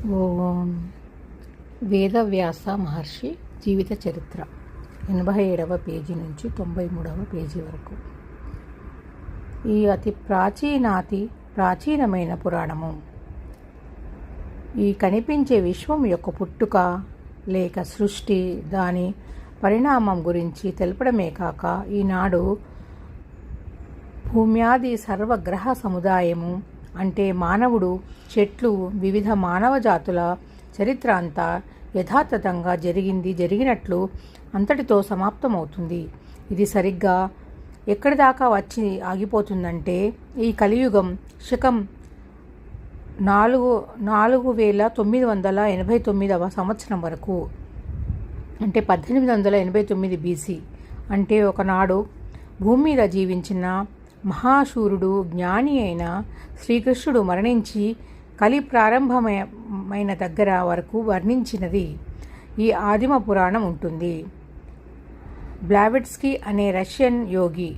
ఓం వేదవ్యాస మహర్షి జీవిత చరిత్ర 87వ పేజీ నుంచి 93వ పేజీ వరకు. ఈ అతి ప్రాచీనమైన పురాణము ఈ కనిపించే విశ్వం యొక్క పుట్టుక లేక సృష్టి, దాని పరిణామం గురించి తెలపడమే కాక ఈనాడు భూమ్యాది సర్వగ్రహ సముదాయము అంటే మానవుడు, చెట్లు, వివిధ మానవ జాతుల చరిత్ర అంతా యథాతథంగా జరిగినట్లు అంతటితో సమాప్తమవుతుంది. ఇది సరిగ్గా ఎక్కడి దాకా వచ్చి ఆగిపోతుందంటే ఈ కలియుగం శకం 4989వ సంవత్సరం వరకు, అంటే 1889 బీసీ. అంటే ఒకనాడు భూమి మీద జీవించిన మహాశూరుడు, జ్ఞాని అయిన శ్రీకృష్ణుడు మరణించి కలి ప్రారంభమైన దగ్గర వరకు వర్ణించినది ఈ ఆదిమ పురాణం ఉంటుంది. బ్లావెట్స్కీ అనే రష్యన్ యోగి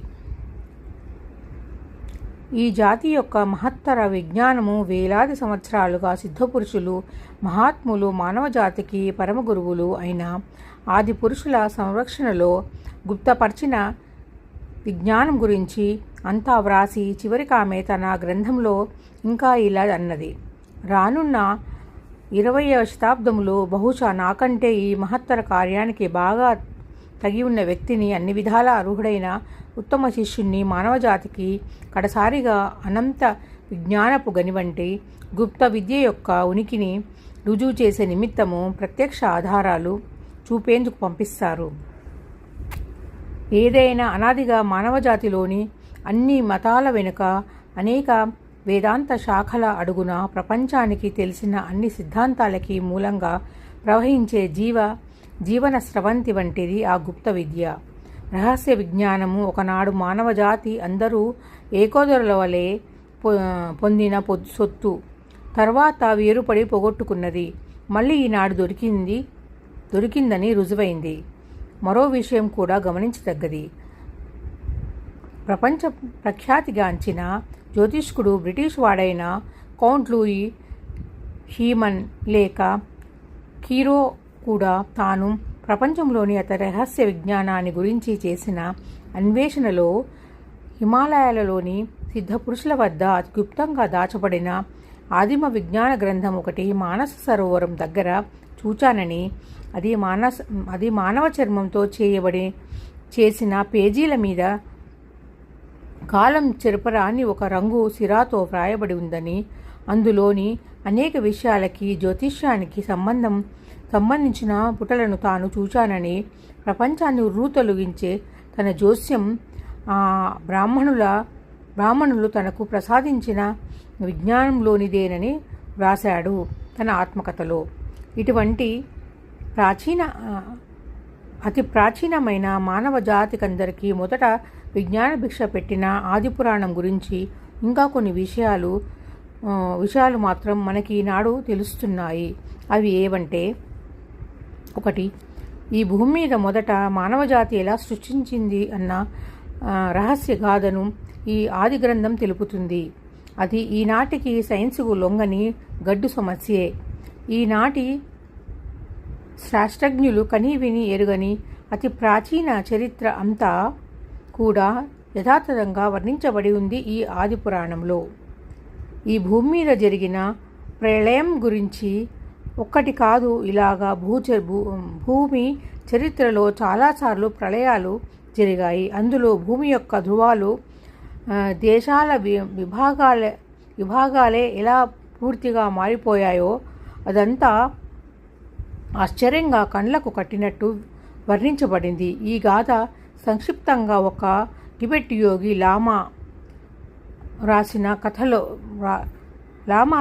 ఈ జాతి యొక్క మహత్తర విజ్ఞానము వేలాది సంవత్సరాలుగా సిద్ధపురుషులు, మహాత్ములు, మానవ జాతికి పరమ గురువులు అయిన ఆది పురుషుల సంరక్షణలో గుప్తపరిచిన విజ్ఞానం గురించి అంతా వ్రాసి చివరికి ఆమె తన గ్రంథంలో ఇంకా ఇలా అన్నది: రానున్న 20వ శతాబ్దంలో బహుశా నాకంటే ఈ మహత్తర కార్యానికి బాగా తగి ఉన్న వ్యక్తిని, అన్ని విధాల అర్హుడైన ఉత్తమ శిష్యుణ్ణి మానవజాతికి కడసారిగా అనంత విజ్ఞానపు గనివంటి గుప్త విద్య యొక్క ఉనికిని రుజువు చేసే నిమిత్తము ప్రత్యక్ష ఆధారాలు చూపేందుకు పంపిస్తారు. ఏదైనా అనాదిగా మానవజాతిలోని అన్ని మతాల వెనుక అనేక వేదాంత శాఖల అడుగున ప్రపంచానికి తెలిసిన అన్ని సిద్ధాంతాలకి మూలంగా ప్రవహించే జీవన స్రవంతి వంటిది ఆ గుప్త విద్య. రహస్య విజ్ఞానము ఒకనాడు మానవజాతి అందరూ ఏకోదరుల వలె పొందిన సొత్తు, తర్వాత వేరుపడి పోగొట్టుకున్నది. మళ్ళీ ఈనాడు దొరికిందని రుజువైంది. మరో విషయం కూడా గమనించదగ్గది. ప్రపంచ ప్రఖ్యాతిగాంచిన జ్యోతిష్కుడు బ్రిటిష్ వాడైన కౌంట్ లూయి హీమన్ లేక కీరో కూడా తాను ప్రపంచంలోని అతి రహస్య విజ్ఞానాన్ని గురించి చేసిన అన్వేషణలో హిమాలయాలలోని సిద్ధపురుషుల వద్ద అతి గుప్తంగా దాచబడిన ఆదిమ విజ్ఞాన గ్రంథం ఒకటి మానస సరోవరం దగ్గర చూచానని, అది మానవ చర్మంతో చేసిన పేజీల మీద కాలం చెరపరాని ఒక రంగు సిరాతో వ్రాయబడి ఉందని, అందులోని అనేక విషయాలకి జ్యోతిష్యానికి సంబంధించిన పుటలను తాను చూచానని, ప్రపంచాన్ని ఉర్రూతొలగించే తన జోస్యం బ్రాహ్మణులు తనకు ప్రసాదించిన విజ్ఞానంలోనిదేనని వ్రాశాడు తన ఆత్మకథలో. ఇటువంటి అతి ప్రాచీనమైన మానవ జాతికందరికీ మొదట విజ్ఞాన భిక్ష పెట్టిన ఆదిపురాణం గురించి ఇంకా కొన్ని విషయాలు మాత్రం మనకి ఈనాడు తెలుస్తున్నాయి. అవి ఏవంటే: 1. ఈ భూమి మీద మొదట మానవజాతి ఎలా సృష్టించింది అన్న రహస్య గాథను ఈ ఆది గ్రంథం తెలుపుతుంది. అది ఈనాటికి సైన్సుకు లొంగని గడ్డు సమస్యే. ఈనాటి శాస్త్రజ్ఞులు కని విని ఎరుగని అతి ప్రాచీన చరిత్ర అంతా కూడా యథాతథంగా వర్ణించబడి ఉంది ఈ ఆది పురాణంలో. ఈ భూమి మీద జరిగిన ప్రళయం గురించి ఒక్కటి కాదు, ఇలాగా భూమి చరిత్రలో చాలాసార్లు ప్రళయాలు జరిగాయి. అందులో భూమి యొక్క ధృవాలు, దేశాల విభాగాలే ఎలా పూర్తిగా మారిపోయాయో అదంతా ఆశ్చర్యంగా కళ్ళకు కట్టినట్టు వర్ణించబడింది. ఈ గాథ సంక్షిప్తంగా ఒక టిబెట్ యోగి లామా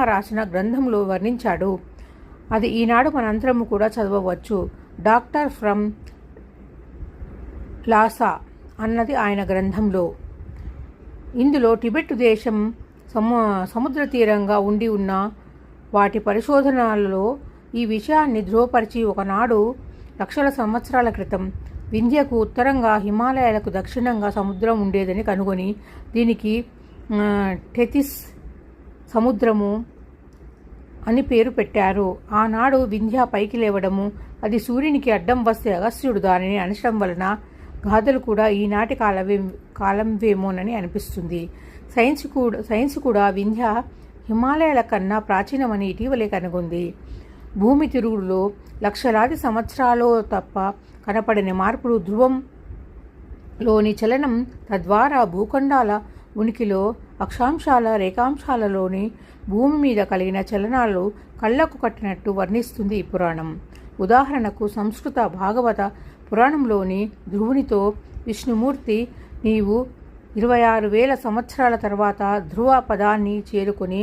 రాసిన గ్రంథంలో వర్ణించాడు. అది ఈనాడు మనందరము కూడా చదవవచ్చు. డాక్టర్ ఫ్రమ్ లాసా అన్నది ఆయన గ్రంథంలో. ఇందులో టిబెట్ దేశం సముద్ర తీరంగా ఉండి ఉన్న వాటి పరిశోధనలలో ఈ విషయాన్ని ధృవపరిచి ఒకనాడు లక్షల సంవత్సరాల క్రితం వింధ్యకు ఉత్తరంగా, హిమాలయాలకు దక్షిణంగా సముద్రం ఉండేదని కనుగొని దీనికి టెథిస్ సముద్రము అని పేరు పెట్టారు. ఆనాడు వింధ్య పైకి లేవడము, అది సూర్యునికి అడ్డం వస్తే అగస్త్యుడు దానిని అణచడం వలన గాథలు కూడా ఈనాటి కాలంవేమోనని అనిపిస్తుంది. సైన్స్ కూడా వింధ్య హిమాలయాల కన్నా ప్రాచీనమని ఇటీవలే కనుగొంది. భూమి తిరుగుడులో లక్షలాది సంవత్సరాలు తప్ప కనపడని మార్పులు, ధ్రువంలోని చలనం, తద్వారా భూఖండాల ఉనికిలో అక్షాంశాల రేఖాంశాలలోని భూమి మీద కలిగిన చలనాలు కళ్లకు కట్టినట్టు వర్ణిస్తుంది ఈ పురాణం. ఉదాహరణకు సంస్కృత భాగవత పురాణంలోని ధ్రువునితో విష్ణుమూర్తి, నీవు 26,000 సంవత్సరాల తర్వాత ధ్రువ పదాన్ని చేరుకుని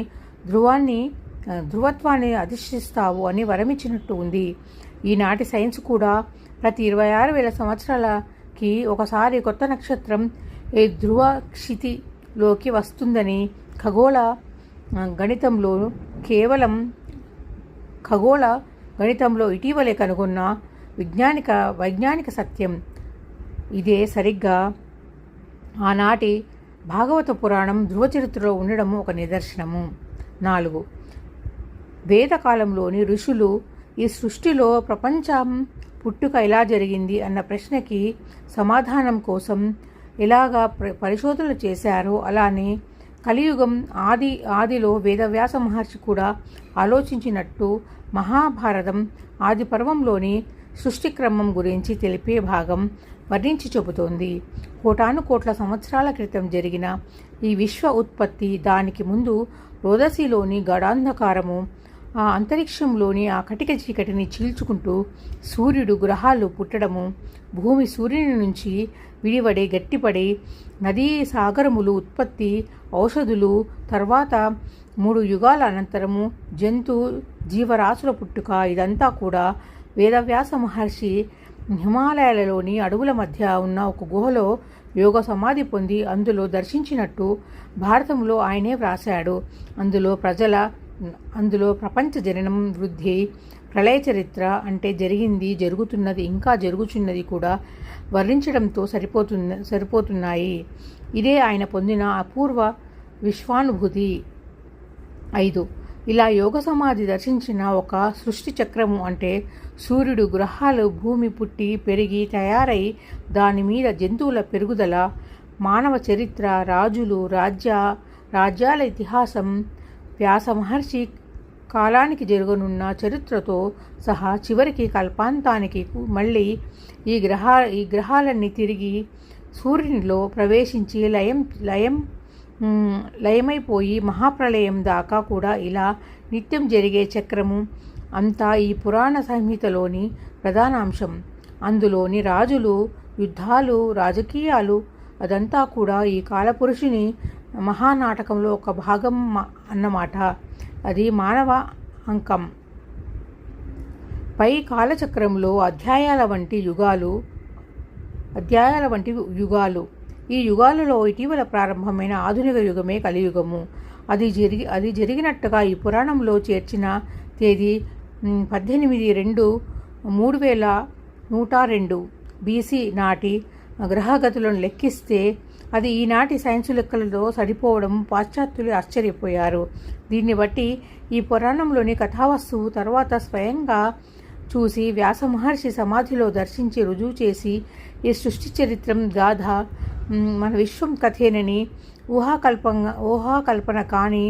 ధ్రువత్వాన్ని అధిష్ఠిస్తావు అని వరమిచ్చినట్టు ఉంది. ఈనాటి సైన్స్ కూడా ప్రతి 26,000 సంవత్సరాలకి ఒకసారి కొత్త నక్షత్రం ఏ ధ్రువ క్షితిలోకి వస్తుందని ఖగోళ గణితంలో ఇటీవలే కనుగొన్న వైజ్ఞానిక సత్యం. ఇదే సరిగ్గా ఆనాటి భాగవత పురాణం ధ్రువచరిత్రలో ఉండడము ఒక నిదర్శనము. 4. వేదకాలంలోని ఋషులు ఈ సృష్టిలో ప్రపంచం పుట్టుక ఎలా జరిగింది అన్న ప్రశ్నకి సమాధానం కోసం ఎలాగా పరిశోధనలు చేశారో, అలానే కలియుగం ఆదిలో వేదవ్యాస మహర్షి కూడా ఆలోచించినట్టు మహాభారతం ఆది పర్వంలోని సృష్టి క్రమం గురించి తెలిపే భాగం వర్ణించి చెబుతోంది. కోటానుకోట్ల సంవత్సరాల క్రితం జరిగిన ఈ విశ్వ ఉత్పత్తి, దానికి ముందు రోదసిలోని గడాంధకారము, ఆ అంతరిక్షంలోని ఆ కటిక చీకటిని చీల్చుకుంటూ సూర్యుడు, గ్రహాలు పుట్టడము, భూమి సూర్యుని నుంచి విడివడి గట్టిపడి నదీ సాగరములు ఉత్పత్తి, ఔషధులు, తర్వాత 3 యుగాల అనంతరము జంతు జీవరాశుల పుట్టుక, ఇదంతా కూడా వేదవ్యాస మహర్షి హిమాలయాలలోని అడవుల మధ్య ఉన్న ఒక గుహలో యోగ సమాధి పొంది అందులో దర్శించినట్టు భారతంలో ఆయనే వ్రాశాడు. అందులో ప్రపంచ జననం, వృద్ధి, ప్రళయ చరిత్ర, అంటే జరిగింది, జరుగుతున్నది, ఇంకా జరుగుతున్నది కూడా వర్ణించడంతో సరిపోతున్నాయి. ఇదే ఆయన పొందిన అపూర్వ విశ్వానుభూతి. 5. ఇలా యోగ సమాధి దర్శించిన ఒక సృష్టి చక్రము, అంటే సూర్యుడు, గ్రహాలు, భూమి పుట్టి పెరిగి తయారై దాని మీద జంతువుల పెరుగుదల, మానవ చరిత్ర, రాజులు, రాజ్యాల ఇతిహాసం, వ్యాస మహర్షి కాలానికి జరగనున్న చరిత్రతో సహా చివరికి కల్పాంతానికి మళ్ళీ ఈ గ్రహాలన్నీ తిరిగి సూర్యునిలో ప్రవేశించి లయమైపోయి మహాప్రళయం దాకా కూడా ఇలా నిత్యం జరిగే చక్రము అంతా ఈ పురాణ సంహితలోని ప్రధానాంశం. అందులోని రాజులు, యుద్ధాలు, రాజకీయాలు, అదంతా కూడా ఈ కాలపురుషుని మహానాటకంలో ఒక భాగం అన్నమాట. అది మానవ అంకం. పై కాలచక్రంలో అధ్యాయాల వంటి యుగాలు. ఈ యుగాలలో ఇటీవల ప్రారంభమైన ఆధునిక యుగమే కలియుగము. అది జరిగినట్టుగా ఈ పురాణంలో చేర్చిన తేదీ 18/2/3102 BC నాటి గ్రహగతులను లెక్కిస్తే అది ఈనాటి సైన్సు లెక్కలతో సరిపోవడం పాశ్చాత్యులు ఆశ్చర్యపోయారు. దీన్ని బట్టి ఈ పురాణంలోని కథావస్తువు తర్వాత స్వయంగా చూసి వ్యాస మహర్షి సమాధిలో దర్శించి రుజువు చేసి ఈ సృష్టి చరిత్రం గాథ మన విశ్వం కథేనని ఊహాకల్పన కాని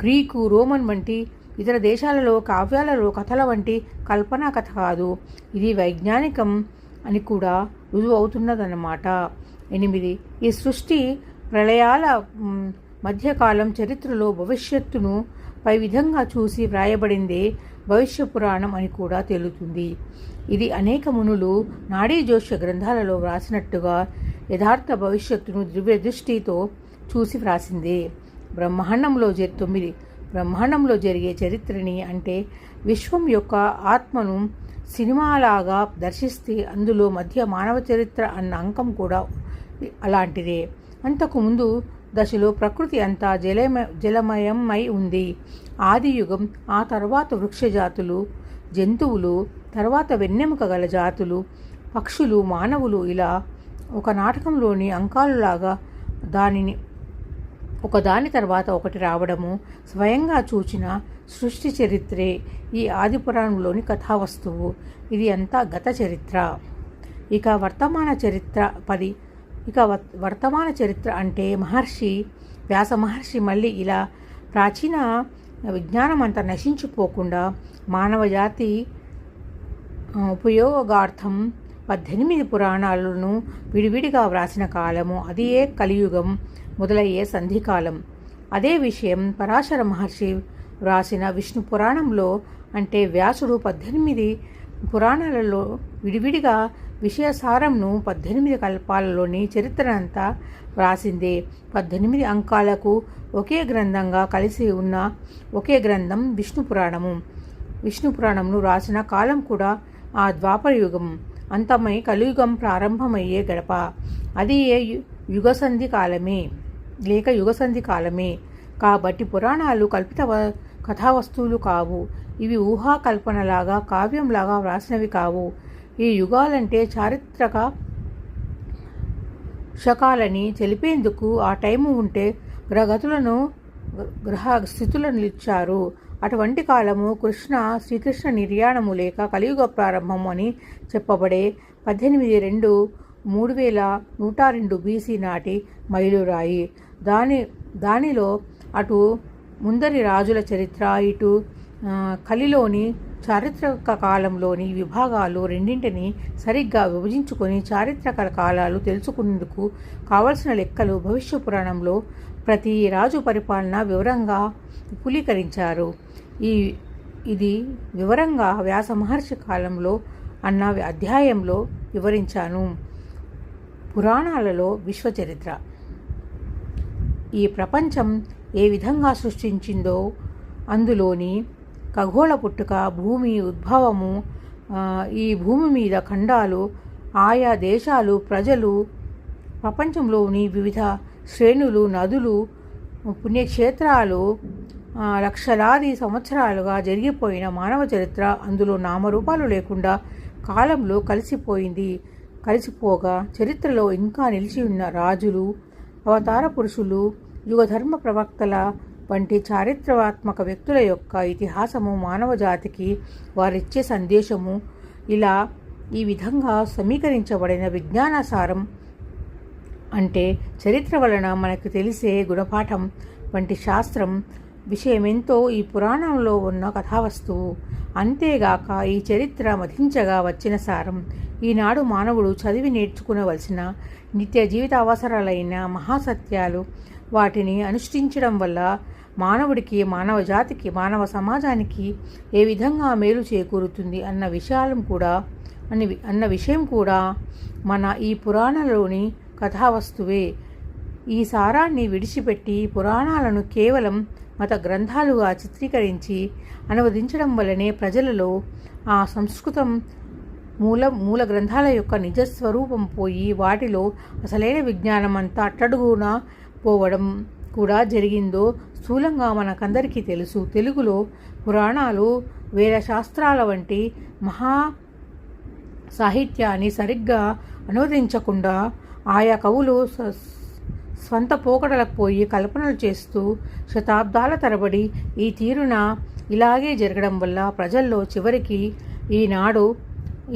గ్రీకు, రోమన్ వంటి ఇతర దేశాలలో కావ్యాలలో కథల వంటి కల్పనా కథ కాదు, ఇది వైజ్ఞానికం అని కూడా రుజువు అవుతున్నదన్నమాట. 8. ఈ సృష్టి ప్రళయాల మధ్యకాలం చరిత్రలో భవిష్యత్తును పై విధంగా చూసి వ్రాయబడిందే భవిష్య పురాణం అని కూడా తేలుతుంది. ఇది అనేక మునులు నాడీ జ్యోతిష గ్రంథాలలో వ్రాసినట్టుగా యథార్థ భవిష్యత్తును దివ్య దృష్టితో చూసి వ్రాసిందే. బ్రహ్మాండంలో జరిగే చరిత్రని, అంటే విశ్వం యొక్క ఆత్మను సినిమాలాగా దర్శిస్తే అందులో మధ్య మానవ చరిత్ర అన్న అంకం కూడా అలాంటిదే. అంతకుముందు దశలో ప్రకృతి అంతా జలమయమై ఉంది. ఆదియుగం, ఆ తర్వాత వృక్షజాతులు, జంతువులు, తర్వాత వెన్నెముక గల జాతులు, పక్షులు, మానవులు, ఇలా ఒక నాటకంలోని అంకాలులాగా ఒకదాని తర్వాత ఒకటి రావడము స్వయంగా చూచిన సృష్టి చరిత్రే ఈ ఆదిపురాణంలోని కథావస్తువు. ఇది అంతా గత చరిత్ర. ఇక వర్తమాన చరిత్ర అంటే వ్యాస మహర్షి మళ్ళీ ఇలా ప్రాచీన విజ్ఞానం అంతా నశించిపోకుండా మానవజాతి ఉపయోగార్థం 18 పురాణాలను విడివిడిగా వ్రాసిన కాలము. అది కలియుగం మొదలయ్యే సంధికాలం. అదే విషయం పరాశర మహర్షి వ్రాసిన విష్ణు పురాణంలో అంటే వ్యాసుడు 18 పురాణాలలో విడివిడిగా విషయసారంను 18 కల్పాలలోని చరిత్రనంతా వ్రాసిందే. 18 అంకాలకు ఒకే గ్రంథంగా కలిసి ఉన్న ఒకే గ్రంథం విష్ణు పురాణము. విష్ణు పురాణంను రాసిన కాలం కూడా ఆ ద్వాపరయుగం అంతమై కలియుగం ప్రారంభమయ్యే గడప. అది యుగసంధి కాలమే. కాబట్టి పురాణాలు కల్పిత కథావస్తువులు కావు. ఇవి ఊహాకల్పనలాగా కావ్యంలాగా వ్రాసినవి కావు. ఈ యుగాలంటే చారిత్రక శకాలని తెలిపేందుకు ఆ టైము ఉంటే గ్రహ స్థితులను ఇచ్చారు. అటువంటి కాలము శ్రీకృష్ణ నిర్యాణము లేక కలియుగ ప్రారంభం అని చెప్పబడే 18/2/3102 BC నాటి మైలురాయి. దానిలో అటు ముందరి రాజుల చరిత్ర, ఇటు కలిలోని చారిత్రక కాలంలోని విభాగాలు రెండింటినీ సరిగ్గా విభజించుకొని చారిత్రక కాలాలు తెలుసుకునేందుకు కావలసిన లెక్కలు భవిష్య పురాణంలో ప్రతి రాజు పరిపాలన వివరంగా విపులీకరించారు. ఇది వివరంగా వ్యాస మహర్షి కాలంలో అన్న అధ్యాయంలో వివరించాను. పురాణాలలో విశ్వచరిత్ర. ఈ ప్రపంచం ఏ విధంగా సృష్టించిందో, అందులోని ఖగోళ పుట్టుక, భూమి ఉద్భవము, ఈ భూమి మీద ఖండాలు, ఆయా దేశాలు, ప్రజలు, ప్రపంచంలోని వివిధ శ్రేణులు, నదులు, పుణ్యక్షేత్రాలు, లక్షలాది సంవత్సరాలుగా జరిగిపోయిన మానవ చరిత్ర అందులో నామరూపాలు లేకుండా కాలంలో కలిసిపోగా చరిత్రలో ఇంకా నిలిచి ఉన్న రాజులు, అవతార పురుషులు, యుగధర్మ ప్రవక్తల వంటి చారిత్రాత్మక వ్యక్తుల యొక్క ఇతిహాసము, మానవ జాతికి వారిచ్చే సందేశము, ఇలా ఈ విధంగా సమీకరించబడిన విజ్ఞానసారం అంటే చరిత్ర వలన మనకు తెలిసే గుణపాఠం వంటి శాస్త్రం విషయమెంతో ఈ పురాణంలో ఉన్న కథావస్తువు. అంతేగాక ఈ చరిత్ర మధించగా వచ్చిన సారం. ఈనాడు మానవుడు చదివి నేర్చుకునవలసిన నిత్య జీవిత అవసరాలైన మహాసత్యాలు. వాటిని అనుష్ఠించడం వల్ల మానవుడికి, మానవ జాతికి, మానవ సమాజానికి ఏ విధంగా మేలు చేకూరుతుంది అన్న విషయం కూడా మన ఈ పురాణంలోని కథావస్తువే. ఈ సారాన్ని విడిచిపెట్టి పురాణాలను కేవలం మత గ్రంథాలుగా చిత్రీకరించి అనువదించడం వల్లనే ప్రజలలో ఆ సంస్కృతం మూల గ్రంథాల యొక్క నిజస్వరూపం పోయి వాటిలో అసలైన విజ్ఞానం అంతా అట్టడుగున పోవడం కూడా జరిగిందో స్థూలంగా మనకందరికీ తెలుసు. తెలుగులో పురాణాలు, వేద శాస్త్రాల వంటి మహా సాహిత్యాన్ని సరిగ్గా అనువదించకుండా ఆయా కవులు స్వంత పోకడలకు పోయి కల్పనలు చేస్తూ శతాబ్దాల తరబడి ఈ తీరున ఇలాగే జరగడం వల్ల ప్రజల్లో చివరికి ఈనాడు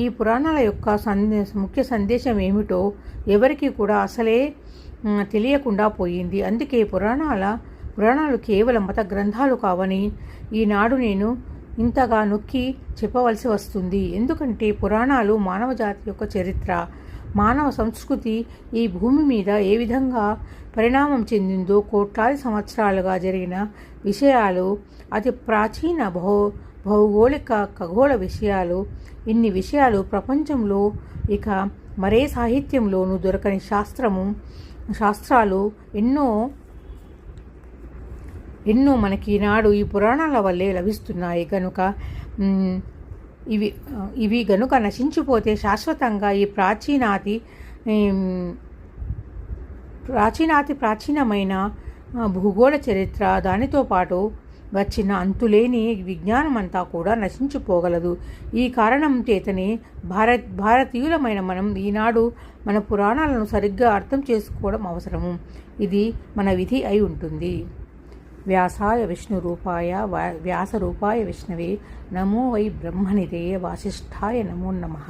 ఈ పురాణాల యొక్క ముఖ్య సందేశం ఏమిటో ఎవరికి కూడా అసలే తెలియకుండా పోయింది. అందుకే పురాణాలు కేవలం మత గ్రంథాలు కావని ఈనాడు నేను ఇంతగా నొక్కి చెప్పవలసి వస్తుంది. ఎందుకంటే పురాణాలు మానవ జాతి యొక్క చరిత్ర, మానవ సంస్కృతి ఈ భూమి మీద ఏ విధంగా పరిణామం చెందిందో, కోట్లాది సంవత్సరాలుగా జరిగిన విషయాలు, అతి ప్రాచీన భౌగోళిక ఖగోళ విషయాలు, ఇన్ని విషయాలు ప్రపంచంలో ఇక మరే సాహిత్యంలోనూ దొరకని శాస్త్రాలు ఎన్నో మనకి ఈనాడు ఈ పురాణాల వల్లే లభిస్తున్నాయి. కనుక ఇవి గనుక నశించిపోతే శాశ్వతంగా ఈ ప్రాచీనమైన భూగోళ చరిత్ర, దానితో పాటు వచ్చిన అంతులేని విజ్ఞానమంతా కూడా నశించిపోగలదు. ఈ కారణం చేతనే భారతీయులమైన మనం ఈనాడు మన పురాణాలను సరిగ్గా అర్థం చేసుకోవడం అవసరము. ఇది మన విధి అయి ఉంటుంది. వ్యాసాయ విష్ణురూపాయ వ్యాసరూపాయ విష్ణవే నమో వై బ్రహ్మనిధే వాసిష్ఠాయ నమో నమః.